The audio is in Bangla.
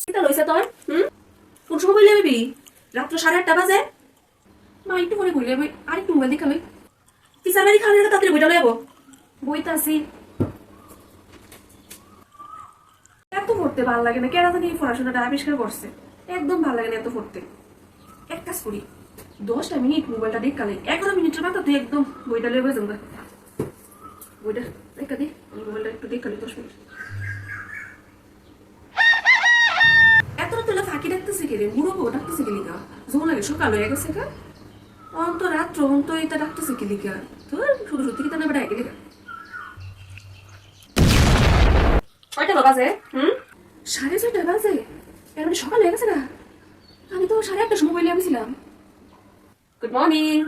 কিতা লইছে তোর কোন সময় বইলে আইবি? রাত্র 8:30 বাজে। মা একটু পরে বইলে আইবি, আর একটু মোবাইল দেখাবি। টিচার বাড়ি খাওয়ার তাড়াতাড়ি বইটা লইব। বইতে আসি। এত পড়তে ভালো লাগে না, কেন জানি এই পড়াশোনাটা আবিষ্কার করছে। একদম ভালো লাগে না এত পড়তে। এক কাজ করি, 10টা মিনিট মোবাইলটা দেখালে 11 মিনিটের মাথা তুই একদম বইটা লইব যাবে। বইটা দেখা দে, আমি মোবাইলটা একটু দেখালি 10 মিনিট। এত রাতে ফাঁকি ডাকতেছে কে রে? বুড়ো বউ ডাকতেছে কে লিগা? যখন লাগে সকাল হয়ে গেছে কা অন্ত রাত্র অন্ত এটা ডাকতেছে কে লিগা? তোর শুধু সত্যি কি না বেটা একে লিগা? কয়টা বাজে? 6:30 বাজে। এর মানে সকাল হয়ে গেছে না? আমি তো 8:30 সময় বইলে আমিছিলাম। Good morning.